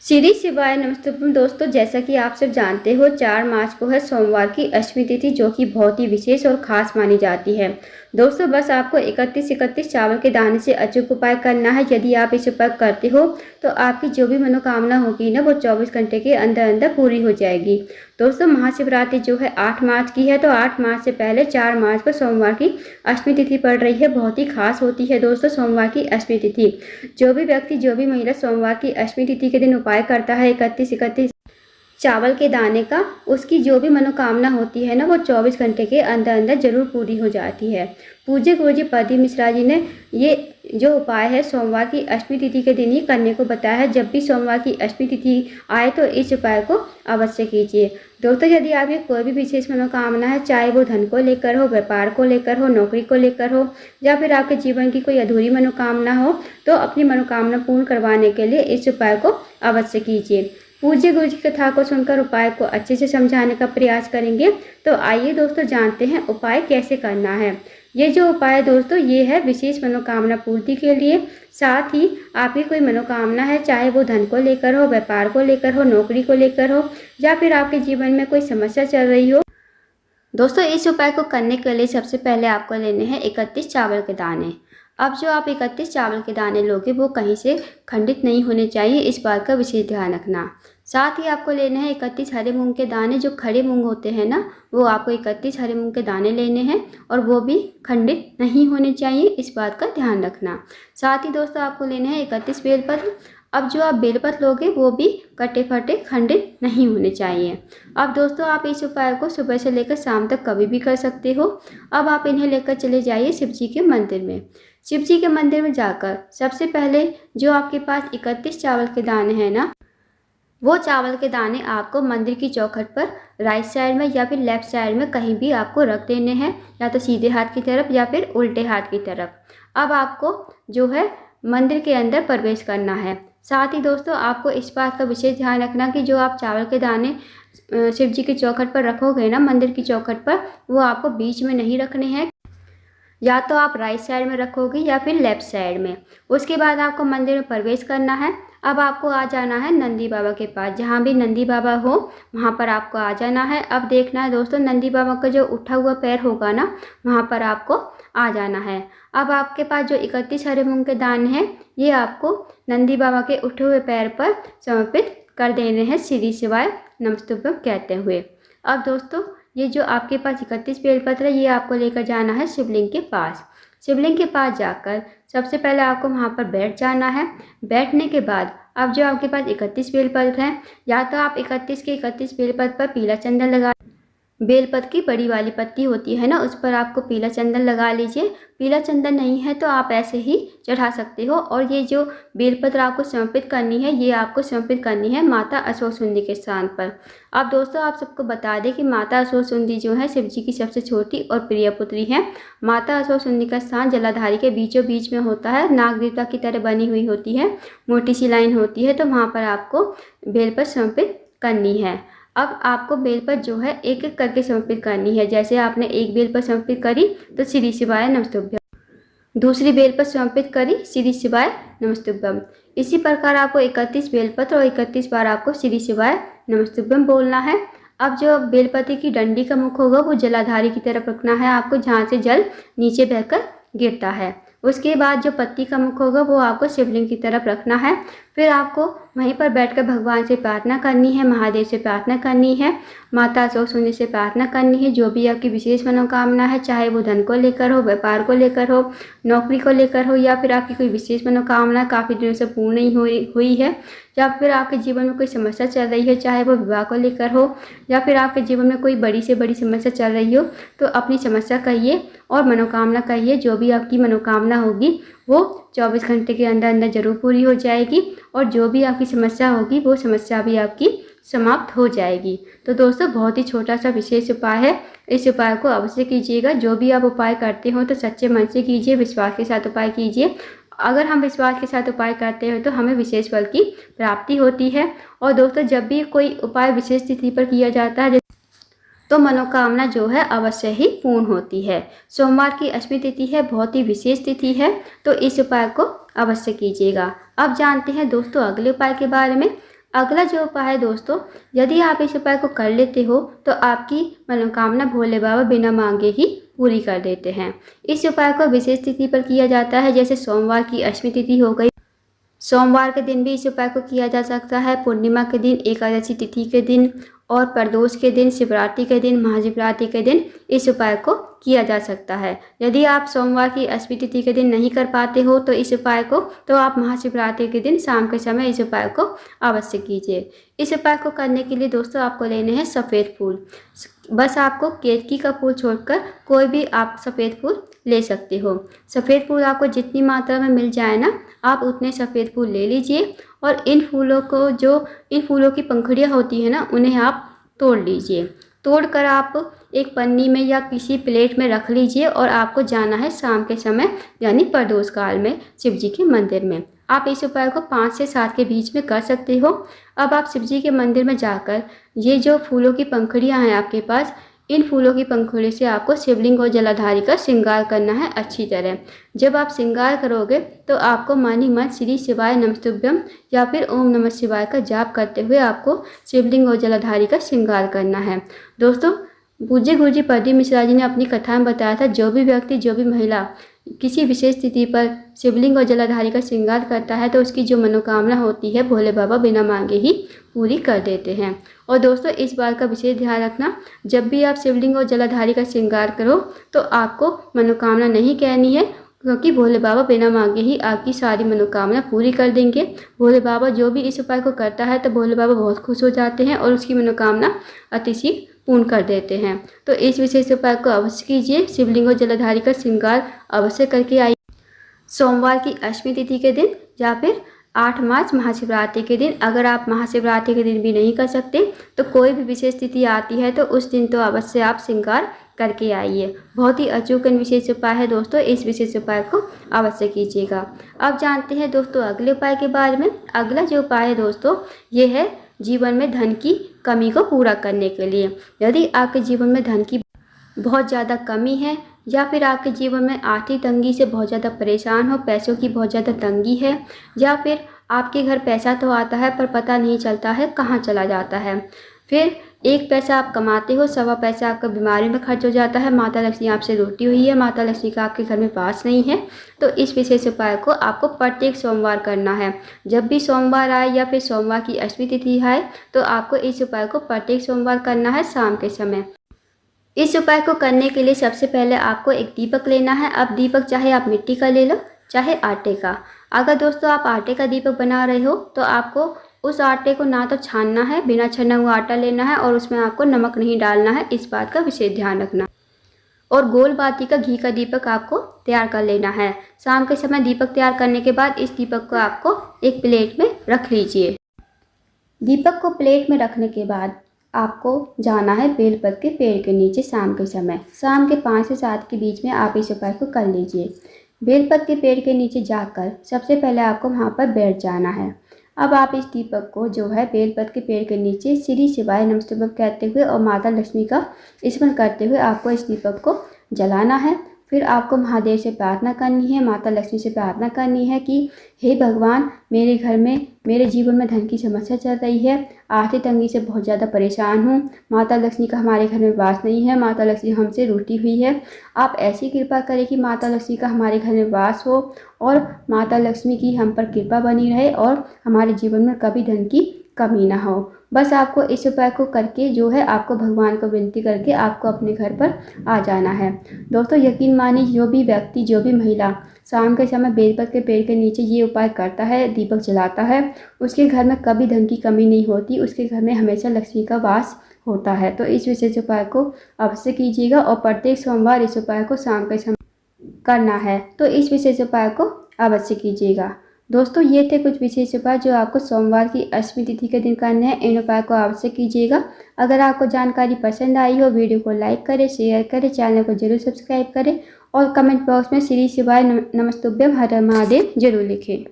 श्री शिवाय नमस्ते दोस्तों, जैसा कि आप सब जानते हो 4 मार्च को है सोमवार की अष्टमी तिथि, जो कि बहुत ही विशेष और खास मानी जाती है। दोस्तों बस आपको 31 चावल के दाने से अचूक उपाय करना है। यदि आप इस उपाय करते हो तो आपकी जो भी मनोकामना होगी ना, वो 24 घंटे के अंदर अंदर पूरी हो जाएगी। दोस्तों महाशिवरात्रि जो है 8 मार्च की है, तो 8 मार्च से पहले 4 मार्च को सोमवार की अष्टमी तिथि पड़ रही है। बहुत ही खास होती है दोस्तों सोमवार की अष्टमी तिथि। जो भी व्यक्ति, जो भी महिला सोमवार की अष्टमी तिथि के दिन उपाय करता है 31 चावल के दाने का, उसकी जो भी मनोकामना होती है ना, वो 24 घंटे के अंदर अंदर जरूर पूरी हो जाती है। पूज्य गुरुजी प्रदीप मिश्रा जी ने ये जो उपाय है सोमवार की अष्टमी तिथि के दिन ही करने को बताया है। जब भी सोमवार की अष्टमी तिथि आए तो इस उपाय को अवश्य कीजिए। दोस्तों यदि आपकी कोई भी विशेष मनोकामना है, चाहे वो धन को लेकर हो, व्यापार को लेकर हो, नौकरी को लेकर हो, या फिर आपके जीवन की कोई अधूरी मनोकामना हो, तो अपनी मनोकामना पूर्ण करवाने के लिए इस उपाय को अवश्य कीजिए। पूज्य गुरु जी कथा को सुनकर उपाय को अच्छे से समझाने का प्रयास करेंगे। तो आइए दोस्तों जानते हैं उपाय कैसे करना है। ये जो उपाय है दोस्तों, ये है विशेष मनोकामना पूर्ति के लिए। साथ ही आपकी कोई मनोकामना है, चाहे वो धन को लेकर हो, व्यापार को लेकर हो, नौकरी को लेकर हो, या फिर आपके जीवन में कोई समस्या चल रही हो। दोस्तों इस उपाय को करने के लिए सबसे पहले आपको लेने हैं 31 चावल के दाने। अब जो आप 31 चावल के दाने लोगे वो कहीं से खंडित नहीं होने चाहिए, इस बात का विशेष ध्यान रखना। साथ ही आपको लेने हैं 31 हरे मूंग के दाने। जो खड़े मूंग होते हैं ना, वो आपको 31 हरे मूंग के दाने लेने हैं, और वो भी खंडित नहीं होने चाहिए, इस बात का ध्यान रखना। साथ ही दोस्तों आपको लेने हैं 31 बेलपत्र। अब जो आप बेलपत्र लोगे वो भी कटे फटे खंडित नहीं होने चाहिए। अब दोस्तों आप इस उपाय को सुबह से लेकर शाम तक कभी भी कर सकते हो। अब आप इन्हें लेकर चले जाइए शिव जी के मंदिर में। शिव जी के मंदिर में जाकर सबसे पहले जो आपके पास 31 चावल के दाने हैं ना, वो चावल के दाने आपको मंदिर की चौखट पर राइट साइड में या फिर लेफ्ट साइड में कहीं भी आपको रख देने हैं, या तो सीधे हाथ की तरफ या फिर उल्टे हाथ की तरफ। अब आपको जो है मंदिर के अंदर प्रवेश करना है। साथ ही दोस्तों आपको इस बात का विशेष ध्यान रखना कि जो आप चावल के दाने शिव जी की चौखट पर रखोगे ना, मंदिर की चौखट पर, वो आपको बीच में नहीं रखने हैं। या तो आप राइट साइड में रखोगे या फिर लेफ्ट साइड में। उसके बाद आपको मंदिर में प्रवेश करना है। अब आपको आ जाना है नंदी बाबा के पास। जहाँ भी नंदी बाबा हो वहाँ पर आपको आ जाना है। अब देखना है दोस्तों, नंदी बाबा का जो उठा हुआ पैर होगा ना, वहाँ पर आपको आ जाना है। अब आपके पास जो 31 हरे मूंग के दाने हैं, ये आपको नंदी बाबा के उठे हुए पैर पर समर्पित कर देने हैं, श्री शिवाय नमस्तुभ्यम कहते हुए। अब दोस्तों ये जो आपके पास 31 बेलपत्र है, ये आपको लेकर जाना है शिवलिंग के पास। शिवलिंग के पास जाकर सबसे पहले आपको वहाँ पर बैठ जाना है। बैठने के बाद अब जो आपके पास 31 बेलपत्र हैं, या तो आप 31 के 31 बेलपत्र पर पीला चंदन लगा, बेलपत्र की बड़ी वाली पत्ती होती है ना, उस पर आपको पीला चंदन लगा लीजिए। पीला चंदन नहीं है तो आप ऐसे ही चढ़ा सकते हो। और ये जो बेलपत्र आपको समर्पित करनी है, ये आपको समर्पित करनी है माता अश्वसुंदी के स्थान पर। अब दोस्तों आप सबको बता दें कि माता अश्वसुंदी जो है शिव जी की सबसे छोटी और प्रिय पुत्री है। माता अश्वसुंदी का स्थान जलाधारी के बीचों बीच में होता है। नाग देवता की तरह बनी हुई होती है, मोटी सी लाइन होती है, तो वहाँ पर आपको बेलपत्र समर्पित करनी है। अब आपको बेलपत्र जो है एक एक करके समर्पित करनी है। जैसे आपने एक बेलपत्र समर्पित करी तो श्री शिवाय नमस्तुभ्यम, दूसरी बेलपत्र समर्पित करी, श्री शिवाय नमस्तुभ्यम। इसी प्रकार आपको 31 बेलपत्र और 31 बार आपको श्री शिवाय नमस्तुभ्यम बोलना है। अब जो बेलपत्र की डंडी का मुख होगा वो जलाधारी की तरफ रखना है आपको, जहाँ से जल नीचे बहकर गिरता है। उसके बाद जो पत्ती का मुख होगा वो आपको शिवलिंग की तरफ रखना है। फिर आपको वहीं पर बैठकर भगवान से प्रार्थना करनी है, महादेव से प्रार्थना करनी है, माता अश्वसुंदी से प्रार्थना करनी है। जो भी आपकी विशेष मनोकामना है, चाहे वो धन को लेकर हो, व्यापार को लेकर हो, नौकरी को लेकर हो, या फिर आपकी कोई विशेष मनोकामना काफ़ी दिनों से पूर्ण नहीं हुई है, या फिर आपके जीवन में कोई समस्या चल रही है, चाहे वो विवाह को लेकर हो, या फिर आपके जीवन में कोई बड़ी से बड़ी समस्या चल रही हो, तो अपनी समस्या कहिए और मनोकामना कहिए। जो भी आपकी मनोकामना होगी वो 24 घंटे के अंदर अंदर जरूर पूरी हो जाएगी, और जो भी आपकी समस्या होगी वो समस्या भी आपकी समाप्त हो जाएगी। तो दोस्तों बहुत ही छोटा सा विशेष उपाय है, इस उपाय को अवश्य कीजिएगा। जो भी आप उपाय करते हो तो सच्चे मन से कीजिए, विश्वास के साथ उपाय कीजिए। अगर हम विश्वास के साथ उपाय करते हैं तो हमें विशेष फल की प्राप्ति होती है। और दोस्तों जब भी कोई उपाय विशेष तिथि पर किया जाता है तो मनोकामना जो है अवश्य ही पूर्ण होती है। सोमवार की अष्टमी तिथि है, बहुत ही विशेष तिथि है, तो इस उपाय को अवश्य कीजिएगा। अब जानते हैं दोस्तों अगले उपाय के बारे में। अगला जो उपाय है दोस्तों, यदि आप इस उपाय को कर लेते हो तो आपकी मनोकामना भोले बाबा बिना मांगे ही पूरी कर देते हैं। इस उपाय को विशेष तिथि पर किया जाता है, जैसे सोमवार की अष्टमी तिथि हो गई। सोमवार के दिन भी इस उपाय को किया जा सकता है, पूर्णिमा के दिन, एकादशी तिथि के दिन और प्रदोष के दिन, शिवरात्रि के दिन, महाशिवरात्रि के दिन इस उपाय को किया जा सकता है। यदि आप सोमवार की अष्टमी तिथि के दिन नहीं कर पाते हो तो इस उपाय को, तो आप महाशिवरात्रि के दिन शाम के समय इस उपाय को अवश्य कीजिए। इस उपाय को करने के लिए दोस्तों आपको लेने हैं सफ़ेद फूल। बस आपको केतकी का फूल छोड़कर कोई भी आप सफ़ेद फूल ले सकते हो। सफ़ेद फूल आपको जितनी मात्रा में मिल जाए ना, आप उतने सफ़ेद फूल ले लीजिए और इन फूलों को, जो इन फूलों की पंखुड़ियाँ होती हैं ना, उन्हें आप तोड़ लीजिए। तोड़कर आप एक पन्नी में या किसी प्लेट में रख लीजिए और आपको जाना है शाम के समय यानी प्रदोष काल में शिव जी के मंदिर में। आप इस उपाय को 5 से 7 के बीच में कर सकते हो। अब आप शिव जी के मंदिर में जाकर ये जो फूलों की पंखुड़ियाँ हैं आपके पास, इन फूलों की पंखुड़ी से आपको शिवलिंग और जलाधारी का श्रृंगार करना है अच्छी तरह। जब आप श्रृंगार करोगे तो आपको मन ही मन श्री शिवाय नमस्तुभ्यम या फिर ओम नमः शिवाय का जाप करते हुए आपको शिवलिंग और जलाधारी का श्रृंगार करना है। दोस्तों, पूज्य गुरुजी प्रदीप मिश्रा जी ने अपनी कथा में बताया था, जो भी व्यक्ति, जो भी महिला किसी विशेष तिथि पर शिवलिंग और जलाधारी का श्रृंगार करता है तो उसकी जो मनोकामना होती है भोले बाबा बिना मांगे ही पूरी कर देते हैं। और दोस्तों, इस बात का विशेष ध्यान रखना, जब भी आप शिवलिंग और जलाधारी का श्रृंगार करो तो आपको मनोकामना नहीं कहनी है, क्योंकि भोले बाबा बिना मांगे ही आपकी सारी मनोकामना पूरी कर देंगे। भोले बाबा जो भी इस उपाय को करता है तो भोले बाबा बहुत खुश हो जाते हैं और उसकी मनोकामना अतिशीघ्र पूर्ण कर देते हैं। तो इस विशेष उपाय को अवश्य कीजिए। शिवलिंग और जलाधारी का श्रृंगार अवश्य करके आइए सोमवार की अष्टमी तिथि के दिन या फिर 8 मार्च महाशिवरात्रि के दिन। अगर आप महाशिवरात्रि के दिन भी नहीं कर सकते तो कोई भी विशेष तिथि आती है तो उस दिन तो अवश्य आप श्रृंगार करके आइए। बहुत ही अचूक विशेष उपाय है दोस्तों, इस विशेष उपाय को अवश्य कीजिएगा। अब जानते हैं दोस्तों अगले उपाय के बारे में। अगला जो उपाय है दोस्तों, ये है जीवन में धन की कमी को पूरा करने के लिए। यदि आपके जीवन में धन की बहुत ज़्यादा कमी है या फिर आपके जीवन में आर्थिक तंगी से बहुत ज़्यादा परेशान हो, पैसों की बहुत ज़्यादा तंगी है, या फिर आपके घर पैसा तो आता है पर पता नहीं चलता है कहाँ चला जाता है, फिर एक पैसा आप कमाते हो, सवा पैसा आपका बीमारी में खर्च हो जाता है, माता लक्ष्मी आपसे रूठी हुई है, माता लक्ष्मी का आपके घर में पास नहीं है, तो इस विशेष उपाय को आपको प्रत्येक सोमवार करना है। जब भी सोमवार आए या फिर सोमवार की अष्टमी तिथि आए तो आपको इस उपाय को प्रत्येक सोमवार करना है शाम के समय। इस उपाय को करने के लिए सबसे पहले आपको एक दीपक लेना है। अब दीपक चाहे आप मिट्टी का ले लो चाहे आटे का। अगर दोस्तों आप आटे का दीपक बना रहे हो तो आपको उस आटे को ना तो छानना है, बिना छना हुआ आटा लेना है और उसमें आपको नमक नहीं डालना है, इस बात का विशेष ध्यान रखना। और गोल बाती का घी का दीपक आपको तैयार कर लेना है। शाम के समय दीपक तैयार करने के बाद इस दीपक को आपको एक प्लेट में रख लीजिए। दीपक को प्लेट में रखने के बाद आपको जाना है बेलपत के पेड़ के नीचे शाम के समय। शाम के 5 से 7 के बीच में आप इस उपाय को कर लीजिए। बेलपत के पेड़ के नीचे जाकर सबसे पहले आपको वहाँ पर बैठ जाना है। अब आप इस दीपक को जो है बेलपत के पेड़ के नीचे श्री शिवाय नमस्तुभ्यम कहते हुए और माता लक्ष्मी का स्मरण करते हुए आपको इस दीपक को जलाना है। फिर आपको महादेव से प्रार्थना करनी है, माता लक्ष्मी से प्रार्थना करनी है कि हे भगवान, मेरे घर में, मेरे जीवन में धन की समस्या चल रही है, आर्थिक तंगी से बहुत ज़्यादा परेशान हूँ, माता लक्ष्मी का हमारे घर में वास नहीं है, माता लक्ष्मी हमसे रूठी हुई है। आप ऐसी कृपा करें कि माता लक्ष्मी का हमारे घर में वास हो और माता लक्ष्मी की हम पर कृपा बनी रहे और हमारे जीवन में कभी धन की कमी ना हो। बस आपको इस उपाय को करके जो है आपको भगवान को विनती करके आपको अपने घर पर आ जाना है। दोस्तों यकीन मानिए, जो भी व्यक्ति, जो भी महिला शाम के समय बेलपत के पेड़ के नीचे ये उपाय करता है, दीपक जलाता है, उसके घर में कभी धन की कमी नहीं होती, उसके घर में हमेशा लक्ष्मी का वास होता है। तो इस विशेष उपाय को अवश्य कीजिएगा और प्रत्येक सोमवार इस उपाय को शाम के समय करना है। तो इस विशेष उपाय को अवश्य कीजिएगा। दोस्तों ये थे कुछ विशेष उपाय जो आपको सोमवार की अष्टमी तिथि के दिन करने हैं। इन उपाय को अवश्य कीजिएगा। अगर आपको जानकारी पसंद आई हो, वीडियो को लाइक करें, शेयर करें, चैनल को जरूर सब्सक्राइब करें और कमेंट बॉक्स में श्री शिवाय नमस्तुभ्यम हर हर महादेव जरूर लिखें।